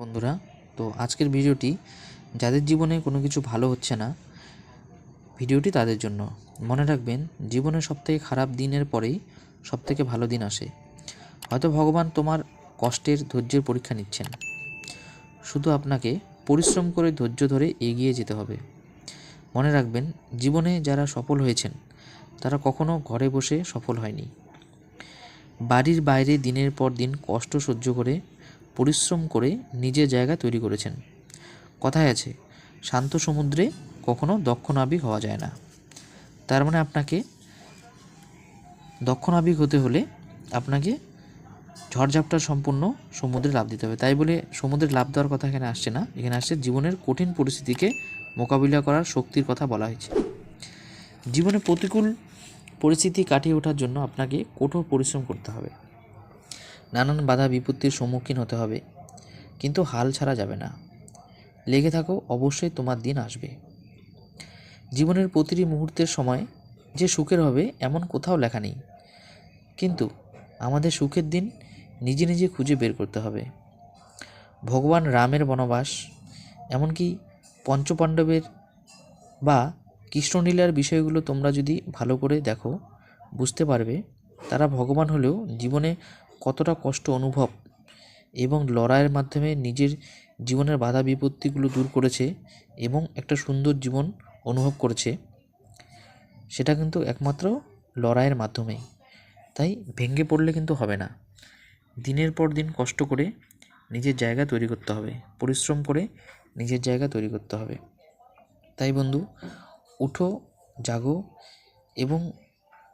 বন্ধুরা, তো আজকের ভিডিওটি যাদের জীবনে কোনো কিছু ভালো হচ্ছে না, ভিডিওটি তাদের জন্য। মনে রাখবেন, জীবনের সবথেকে খারাপ দিনের পরেই সবথেকে ভালো দিন আসে। হয়তো ভগবান তোমার কষ্টের ধৈর্যের পরীক্ষা নিচ্ছেন। শুধু আপনাকে পরিশ্রম করে ধৈর্য ধরে এগিয়ে যেতে হবে। মনে রাখবেন, জীবনে যারা সফল হয়েছেন তারা কখনো ঘরে বসে সফল হয়নি। বাড়ির বাইরে দিনের পর দিন কষ্ট সহ্য করে পরিশ্রম করে নিজের জায়গা তৈরি করেছেন। কথায় আছে, শান্ত সমুদ্রে কখনো দক্ষ নাবিক হওয়া যায় না। তার মানে আপনাকে দক্ষ নাবিক হতে হলে আপনাকে ঝড়ঝাপটার সম্পূর্ণ সমুদ্রে লাফ দিতে হবে। তাই বলে সমুদ্রে লাফ দেওয়ার কথা এখানে আসছে না, এখানে আসছে জীবনের কঠিন পরিস্থিতিকে মোকাবিলা করার শক্তির কথা বলা হয়েছে। জীবনে প্রতিকূল পরিস্থিতি কাটিয়ে ওঠার জন্য আপনাকে কঠোর পরিশ্রম করতে হবে, নানান বাধা বিপত্তির সম্মুখীন হতে হবে, কিন্তু হাল ছাড়া যাবে না। লেগে থাকো, অবশ্যই তোমার দিন আসবে। জীবনের প্রতিটি মুহূর্তের সময় যে সুখের হবে এমন কোথাও লেখা নেই, কিন্তু আমাদের সুখের দিন নিজে নিজে খুঁজে বের করতে হবে। ভগবান রামের বনবাস, এমনকি পঞ্চপাণ্ডবের বা কৃষ্ণলীলার বিষয়গুলো তোমরা যদি ভালো করে দেখো, বুঝতে পারবে তারা ভগবান হলেও জীবনে কতটা কষ্ট অনুভব এবং লড়াইয়ের মাধ্যমে নিজের জীবনের বাধা বিপত্তিগুলো দূর করেছে এবং একটা সুন্দর জীবন অনুভব করেছে। সেটা কিন্তু একমাত্র লড়াইয়ের মাধ্যমেই। তাই ভেঙে পড়লে কিন্তু হবে না। দিনের পর দিন কষ্ট করে নিজের জায়গা তৈরি করতে হবে, পরিশ্রম করে নিজের জায়গা তৈরি করতে হবে। তাই বন্ধু, উঠো, জাগো এবং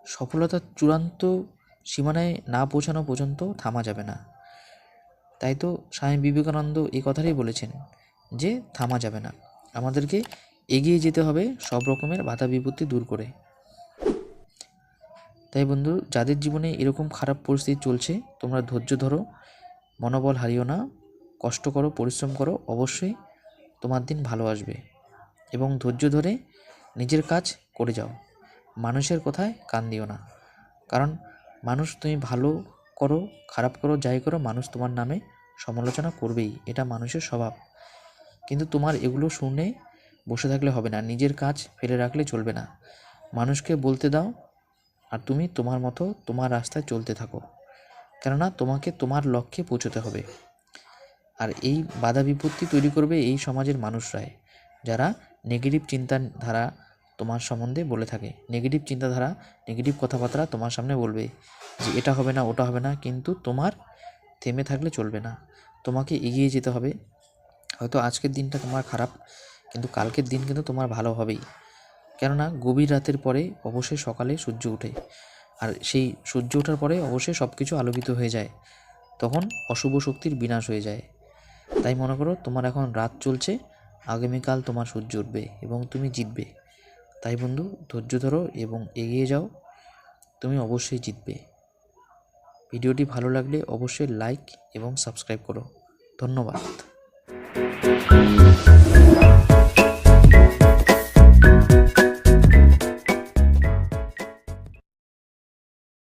সফলতার চূড়ান্ত সীমানায় না পৌঁছানো পর্যন্ত থামা যাবে না। তাই তো স্বামী বিবেকানন্দ এই কথাটাই বলেছেন যে থামা যাবে না, আমাদেরকে এগিয়ে যেতে হবে সব রকমের বাধা বিপত্তি দূর করে। তাই বন্ধু, যাদের জীবনে এরকম খারাপ পরিস্থিতি চলছে, তোমরা ধৈর্য ধরো, মনোবল হারিও না, কষ্ট করো, পরিশ্রম করো, অবশ্যই তোমার দিন ভালো আসবে। এবং ধৈর্য ধরে নিজের কাজ করে যাও, মানুষের কথায় কান দিও না। কারণ মানুষ, তুমি ভালো করো খারাপ করো যাই করো, মানুষ তোমার নামে সমালোচনা করবেই, এটা মানুষের স্বভাব। কিন্তু তোমার এগুলো শুনে বসে থাকলে হবে না, নিজের কাজ ফেলে রাখলে চলবে না। মানুষকে বলতে দাও, আর তুমি তোমার মতো তোমার রাস্তায় চলতে থাকো, কেননা তোমাকে তোমার লক্ষ্যে পৌঁছতে হবে। আর এই বাধা বিপত্তি তৈরি করবে এই সমাজের মানুষরাই, যারা নেগেটিভ চিন্তাধারা তোমার সম্বন্ধে বলে থাকে, নেগেটিভ চিন্তাধারা, নেগেটিভ কথাবার্তা তোমার সামনে বলবে যে এটা হবে না, ওটা হবে না। কিন্তু তোমার থেমে থাকলে চলবে না, তোমাকে এগিয়ে যেতে হবে। হয়তো আজকের দিনটা তোমার খারাপ, কিন্তু কালকের দিন কিন্তু তোমার ভালো হবেই। কেননা গভীর রাতের পরে অবশ্যই সকালে সূর্য ওঠে, আর সেই সূর্য ওঠার পরে অবশ্যই সব কিছু আলোকিত হয়ে যায়, তখন অশুভ শক্তির বিনাশ হয়ে যায়। তাই মনে করো, তোমার এখন রাত চলছে, আগামীকাল তোমার সূর্য উঠবে এবং তুমি জিতবে। তাই বন্ধু, ধৈর্য ধরো এবং এগিয়ে যাও, তুমি অবশ্যই জিতবে। ভিডিওটি ভালো লাগলে অবশ্যই লাইক এবং সাবস্ক্রাইব করো। ধন্যবাদ।